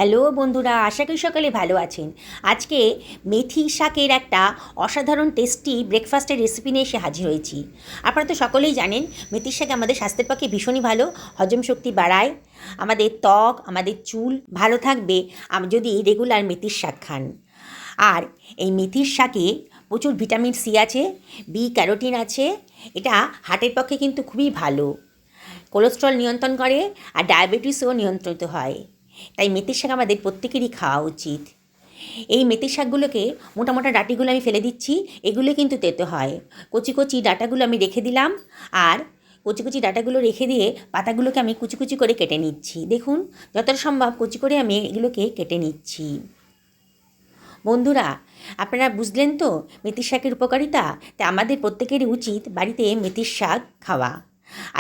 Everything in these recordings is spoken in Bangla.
হ্যালো বন্ধুরা, আশা করি সকলে ভালো আছেন। আজকে মেথি শাকের একটা অসাধারণ টেস্টি ব্রেকফাস্টের রেসিপি নিয়ে এসে হাজির হয়েছি। আপনারা তো সকলেই জানেন মেথির শাক আমাদের স্বাস্থ্যের পক্ষে ভীষণই ভালো, হজম শক্তি বাড়ায়, আমাদের ত্বক, আমাদের চুল ভালো থাকবে যদি রেগুলার মেথির শাক খান। আর এই মেথির শাকে প্রচুর ভিটামিন সি আছে, বি ক্যারোটিন আছে। এটা হার্টের পক্ষে কিন্তু খুবই ভালো, কোলেস্ট্রল নিয়ন্ত্রণ করে আর ডায়াবেটিসও নিয়ন্ত্রিত হয়। তাই মেথির শাক আমাদের প্রত্যেকেরই খাওয়া উচিত। এই মেথির শাকগুলোকে মোটা মোটা ডাঁটিগুলো আমি ফেলে দিচ্ছি, এগুলো কিন্তু তেতো হয়। কচি কচি ডাঁটাগুলো আমি রেখে দিলাম, আর কচি কচি ডাঁটাগুলো রেখে দিয়ে পাতাগুলোকে আমি কুচি কুচি করে কেটে নিচ্ছি। দেখুন, যতটা সম্ভব কুচি করে আমি এগুলোকে কেটে নিচ্ছি। বন্ধুরা, আপনারা বুঝলেন তো মেথির শাকের উপকারিতা? তাই আমাদের প্রত্যেকেরই উচিত বাড়িতে মেথির শাক খাওয়া।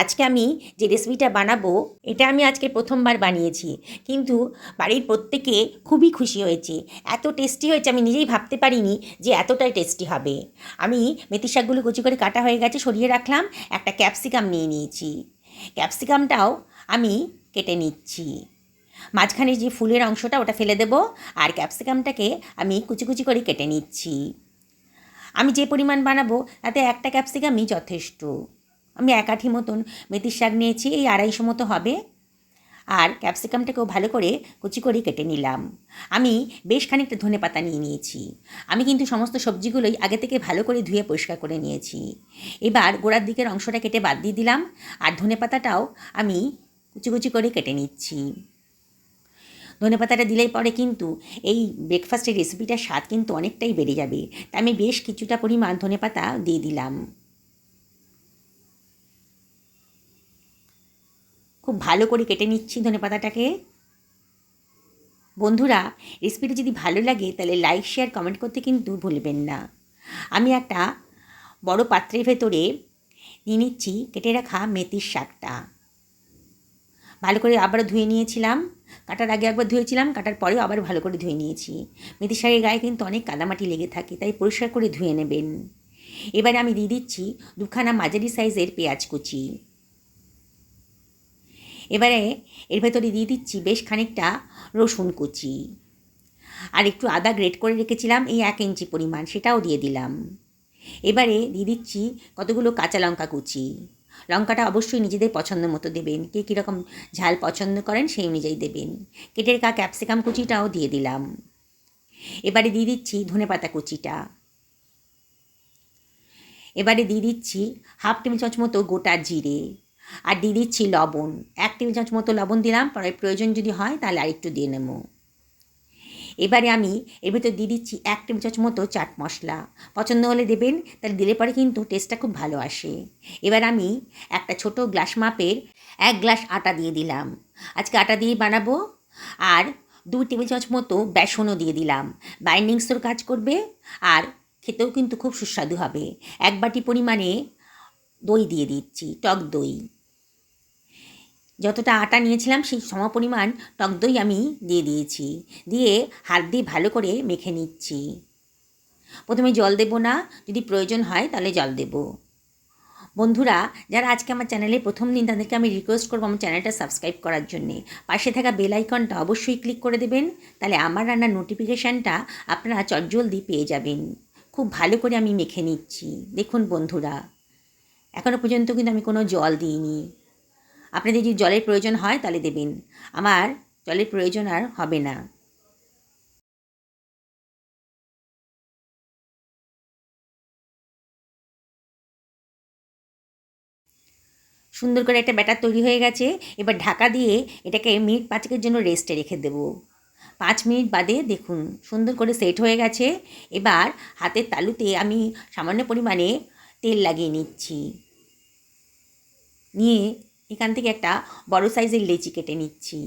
আজকে আমি যে রেসিপিটা বানাবো, এটা আমি আজকে প্রথমবার বানিয়েছি, কিন্তু বাড়ির প্রত্যেকে খুবই খুশি হয়েছে। এত টেস্টি হয়েছে, আমি নিজেই ভাবতে পারিনি যে এতটাই টেস্টি হবে। আমি মেথির শাকগুলো কুচি করে কাটা হয়ে গেছে, সরিয়ে রাখলাম। একটা ক্যাপসিকাম নিয়ে নিয়েছি, ক্যাপসিকামটাও আমি কেটে নিচ্ছি। মাঝখানে যে ফুলের অংশটা ওটা ফেলে দেব, আর ক্যাপসিকামটাকে আমি কুচি কুচি করে কেটে নিচ্ছি। আমি যে পরিমাণ বানাবো তাতে একটা ক্যাপসিকামই যথেষ্ট। আমি এক আঁটি মতন মেথির শাক নিয়েছি, এই 250 মতো হবে। আর ক্যাপসিকামটাকেও ভালো করে কুচি করে কেটে নিলাম। আমি বেশ খানিকটা ধনেপাতা নিয়ে নিয়েছি। আমি কিন্তু সমস্ত সবজিগুলোই আগে থেকে ভালো করে ধুয়ে পরিষ্কার করে নিয়েছি। এবার গোড়ার দিকের অংশটা কেটে বাদ দিয়ে দিলাম, আর ধনেপাতাটাও আমি কুচি কুচি করে কেটে নিচ্ছি। ধনেপাতাটা দিলেই পরে কিন্তু এই ব্রেকফাস্টের রেসিপিটার স্বাদ কিন্তু অনেকটাই বেড়ে যাবে। তাই আমি বেশ কিছুটা পরিমাণ ধনেপাতা দিয়ে দিলাম। খুব ভালো করে কেটে নিচ্ছি ধনেপাতাটাকে। বন্ধুরা, রেসিপিটা যদি ভালো লাগে তাহলে লাইক, শেয়ার, কমেন্ট করতে কিন্তু ভুলবেন না। আমি একটা বড় পাত্রের ভেতরে নিয়ে নিচ্ছি কেটে রাখা মেথির শাকটা। ভালো করে আবারও ধুয়ে নিয়েছিলাম, কাটার আগে একবার ধুয়েছিলাম, কাটার পরেও আবার ভালো করে ধুয়ে নিয়েছি। মেথি শাকের গায়ে কিন্তু অনেক কাদামাটি লেগে থাকে, তাই পরিষ্কার করে ধুয়ে নেবেন। এবারে আমি দিয়ে দিচ্ছি 2খানা মাঝারি সাইজের পেঁয়াজ কুচি। এবারে এর ভেতরে দিয়ে দিচ্ছি বেশ খানিকটা রসুন কুচি, আর একটু আদা গ্রেট করে রেখেছিলাম এই 1 ইঞ্চি পরিমাণ, সেটাও দিয়ে দিলাম। এবারে দিয়ে দিচ্ছি কতগুলো কাঁচা লঙ্কা কুচি। লঙ্কাটা অবশ্যই নিজেদের পছন্দ মতো দেবেন, কে কীরকম ঝাল পছন্দ করেন সেই অনুযায়ী দেবেন। কেটে রাখা ক্যাপসিকাম কুচিটাও দিয়ে দিলাম। এবারে দিয়ে দিচ্ছি ধনেপাতা কুচিটা। এবারে দিয়ে দিচ্ছি 1/2 টেবিল চামচ মতো গোটা জিরে, আর দিয়ে দিচ্ছি লবণ। 1 টেবিল চামচ মতো লবণ দিলাম, পরে প্রয়োজন যদি হয় তাহলে আরেকটু দিয়ে নেব। এবারে আমি এর ভিতর দিয়ে দিচ্ছি 1 টেবিল চামচ মতো চাট মশলা। পছন্দ হলে দেবেন, তাহলে দিলে পরে কিন্তু টেস্টটা খুব ভালো আসে। এবার আমি একটা ছোট গ্লাস মাপের 1 গ্লাস আটা দিয়ে দিলাম। আজকে আটা দিয়েই বানাবো। আর 2 টেবিল চামচ মতো বেসনও দিয়ে দিলাম। বাইন্ডিংসের কাজ করবে, আর খেতেও কিন্তু খুব সুস্বাদু হবে। 1 বাটি পরিমাণে দই দিয়ে দিচ্ছি, টক দই। যতটা আটা নিয়েছিলাম সেই সমপরিমাণ টক দই আমি দিয়ে দিয়েছি। দিয়ে হাত দিয়ে ভালো করে মেখে নিচ্ছি। প্রথমে জল দেব না, যদি প্রয়োজন হয় তাহলে জল দেব। বন্ধুরা, যারা আজকে আমার চ্যানেলে প্রথম দিন তাদেরকে আমি রিকোয়েস্ট করবো আমার চ্যানেলটা সাবস্ক্রাইব করার জন্যে। পাশে থাকা বেল আইকনটা অবশ্যই ক্লিক করে দেবেন, তাহলে আমার রান্নার নোটিফিকেশানটা আপনারা চটজলদি পেয়ে যাবেন। খুব ভালো করে আমি মেখে নিচ্ছি। দেখুন বন্ধুরা, এখনও পর্যন্ত কিন্তু আমি কোনো জল দিইনি। আপনাদের যদি জলের প্রয়োজন হয় তাহলে দেবেন, আমার জলের প্রয়োজন আর হবে না। সুন্দর করে একটা ব্যাটার তৈরি হয়ে গেছে। এবার ঢাকা দিয়ে এটাকে মিনিট 5 জন্য রেস্টে রেখে দেবো। 5 মিনিট বাদে দেখুন সুন্দর করে সেট হয়ে গেছে। এবার হাতের তালুতে আমি সামান্য পরিমাণে তেল লাগিয়ে নিচ্ছি। নিয়ে এখান থেকে একটা বড় সাইজের লেচি কেটে নিচ্ছি।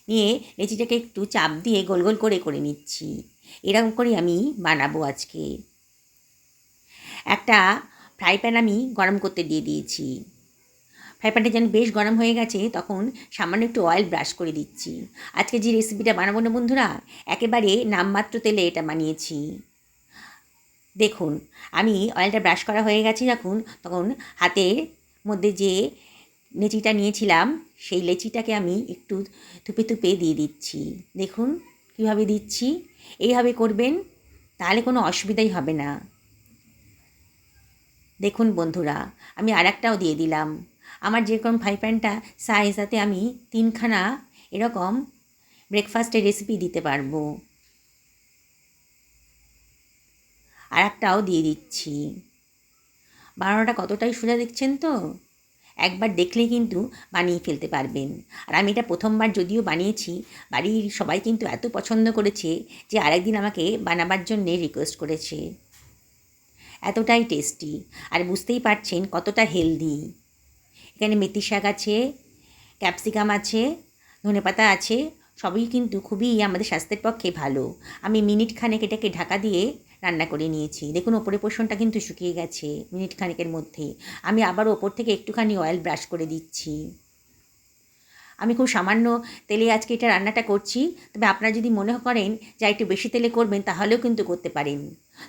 নিয়ে লেচিটাকে একটু চাপ দিয়ে গোল গোল করে করে নিচ্ছি। এরকম করে আমি বানাবো আজকে। একটা ফ্রাই প্যান আমি গরম করতে দিয়ে দিয়েছি। ফ্রাই প্যানটা যেন বেশ গরম হয়ে গেছে, তখন সামান্য একটু অয়েল ব্রাশ করে দিচ্ছি। আজকে যে রেসিপিটা বানাবো না বন্ধুরা, একেবারে নামমাত্র তেলে এটা বানিয়েছি। দেখুন, আমি অয়েলটা ব্রাশ করা হয়ে গেছে যখন, তখন হাতের মধ্যে যে লেচিটা নিয়েছিলাম, সেই লেচিটাকে আমি একটু থুপে থুপে দিয়ে দিচ্ছি। দেখুন কীভাবে দিচ্ছি, এইভাবে করবেন, তাহলে কোনো অসুবিধাই হবে না। দেখুন বন্ধুরা, আমি আরেকটাও দিয়ে দিলাম। আমার যেরকম ফ্রাই প্যানটা সাইজ, তাতে আমি 3খানা এরকম ব্রেকফাস্টের রেসিপি দিতে পারবো। আরেকটাও দিয়ে দিচ্ছি। বানানোটা কতটাই সোজা দেখছেন তো, একবার দেখলেই কিন্তু বানিয়ে ফেলতে পারবেন। আর আমি এটা প্রথমবার যদিও বানিয়েছি, বাড়ির সবাই কিন্তু এত পছন্দ করেছে যে আরেকদিন আমাকে বানাবার জন্যে রিকোয়েস্ট করেছে। এতটাই টেস্টি, আর বুঝতেই পারছেন কতটা হেলদি। এখানে মেথি শাক আছে, ক্যাপসিকাম আছে, ধনেপাতা আছে, সবই কিন্তু খুবই আমাদের স্বাস্থ্যের পক্ষে ভালো। আমি মিনিট খানেক এটাকে ঢাকা দিয়ে রান্না করে নিয়েছি। দেখুন ওপরের পোর্শনটা কিন্তু শুকিয়ে গেছে মিনিট খানেকের মধ্যে। আমি আবার ওপর থেকে একটুখানি অয়েল ব্রাশ করে দিচ্ছি। আমি খুব সামান্য তেলে আজকে এটা রান্নাটা করছি, তবে আপনারা যদি মনে করেন যে একটু বেশি তেলে করবেন তাহলেও কিন্তু করতে পারেন।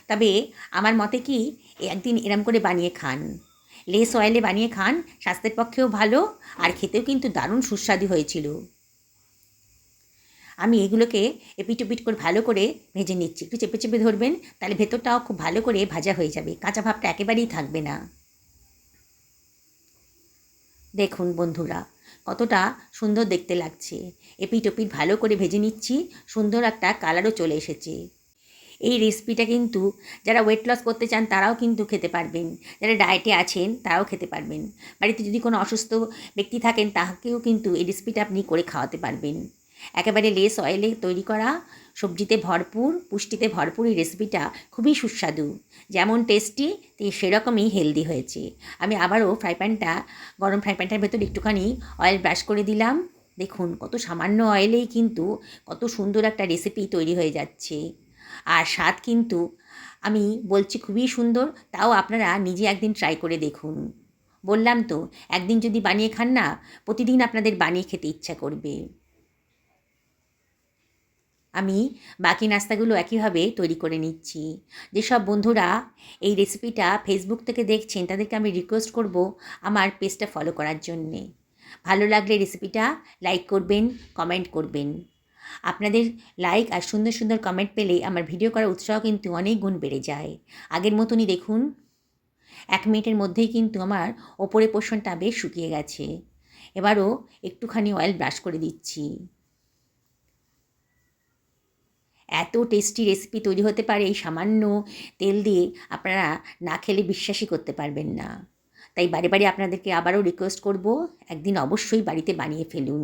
তবে আমার মতে কি, একদিন এরম করে বানিয়ে খান, লেস অয়েলে বানিয়ে খান, স্বাস্থ্যের পক্ষেও ভালো, আর খেতেও কিন্তু দারুণ সুস্বাদু হয়েছিল। আমি এগুলোকে এপিট ওপিট করে ভালো করে ভেজে নিচ্ছি। একটু চেপে চেপে ধরবেন, তাহলে ভেতরটাও খুব ভালো করে ভাজা হয়ে যাবে, কাঁচা ভাবটা একেবারেই থাকবে না। দেখুন বন্ধুরা, কতটা সুন্দর দেখতে লাগছে। এপিট ওপিট ভালো করে ভেজে নিচ্ছি, সুন্দর একটা কালারও চলে এসেছে। এই রেসিপিটা কিন্তু যারা ওয়েট লস করতে চান তারাও কিন্তু খেতে পারবেন, যারা ডায়েটে আছেন তারাও খেতে পারবেন। বাড়িতে যদি কোনো অসুস্থ ব্যক্তি থাকেন তাকেও কিন্তু এই রেসিপিটা আপনি করে খাওয়াতে পারবেন। একেবারে লেস অয়েলে তৈরি করা, সবজিতে ভরপুর, পুষ্টিতে ভরপুর এই রেসিপিটা খুবই সুস্বাদু। যেমন টেস্টি সেরকমই হেলদি হয়েছে। আমি আবারও গরম ফ্রাই প্যানটার ভেতর একটুখানি অয়েল ব্রাশ করে দিলাম। দেখুন কত সামান্য অয়েলেই কিন্তু কত সুন্দর একটা রেসিপি তৈরি হয়ে যাচ্ছে। আর স্বাদ কিন্তু আমি বলছি খুবই সুন্দর। তাও আপনারা নিজে একদিন ট্রাই করে দেখুন। বললাম তো, একদিন যদি বানিয়ে খান না, প্রতিদিন আপনাদের বানিয়ে খেতে ইচ্ছা করবে। আমি বাকি নাস্তাগুলো একইভাবে তৈরি করে নিচ্ছি। যেসব বন্ধুরা এই রেসিপিটা ফেসবুক থেকে দেখছেন তাদেরকে আমি রিকোয়েস্ট করব আমার পেজটা ফলো করার জন্যে। ভালো লাগলে রেসিপিটা লাইক করবেন, কমেন্ট করবেন। আপনাদের লাইক আর সুন্দর সুন্দর কমেন্ট পেলে আমার ভিডিও করার উৎসাহ কিন্তু অনেক গুণ বেড়ে যায়। আগের মতনই দেখুন 1 মিনিটের মধ্যেই কিন্তু আমার ওপরের পোর্শনটা বেশ শুকিয়ে গেছে। এবারও একটুখানি অয়েল ব্রাশ করে দিচ্ছি। এত টেস্টি রেসিপি তৈরি হতে পারে এই সামান্য তেল দিয়ে, আপনারা না খেলে বিশ্বাসই করতে পারবেন না। তাই বারে বারে আপনাদেরকে আবারও রিকোয়েস্ট করব, একদিন অবশ্যই বাড়িতে বানিয়ে ফেলুন।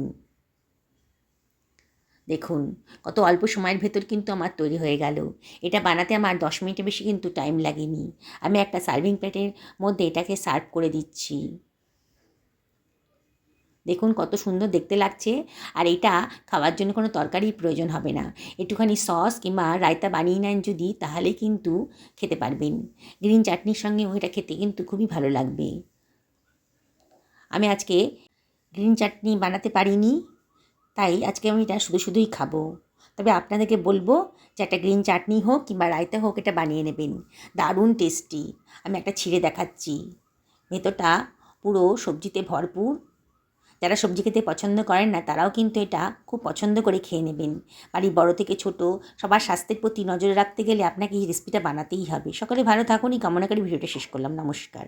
দেখুন কত অল্প সময়ের ভেতর কিন্তু আমার তৈরি হয়ে গেল। এটা বানাতে আমার 10 মিনিটের বেশি কিন্তু টাইম লাগেনি। আমি একটা সার্ভিং প্লেটের মধ্যে এটাকে সার্ভ করে দিচ্ছি। দেখুন কত সুন্দর দেখতে লাগছে। আর এটা খাওয়ার জন্য কোনো তরকারির প্রয়োজন হবে না। একটুখানি সস কিংবা রায়তা বানিয়ে নেন যদি, তাহলে কিন্তু খেতে পারবেন। গ্রিন চাটনির সঙ্গেও এটা খেতে কিন্তু খুবই ভালো লাগবে। আমি আজকে গ্রিন চাটনি বানাতে পারিনি, তাই আজকে আমি এটা শুধু শুধুই খাবো। তবে আপনাদেরকে বলবো যে একটা গ্রিন চাটনি হোক কিংবা রায়তা হোক, এটা বানিয়ে নেবেন, দারুণ টেস্টি। আমি একটা ছিঁড়ে দেখাচ্ছি, ভেতরটা পুরো সবজিতে ভরপুর। যারা সবজি খেতে পছন্দ করেন না তারাও কিন্তু এটা খুব পছন্দ করে খেয়ে নেবেন। বাড়ির বড় থেকে ছোট সবার স্বাস্থ্যের প্রতি নজরে রাখতে গেলে আপনাকে এই রেসিপিটা বানাতেই হবে। সকলে ভালো থাকুন, এই কামনা করে ভিডিওটা শেষ করলাম। নমস্কার।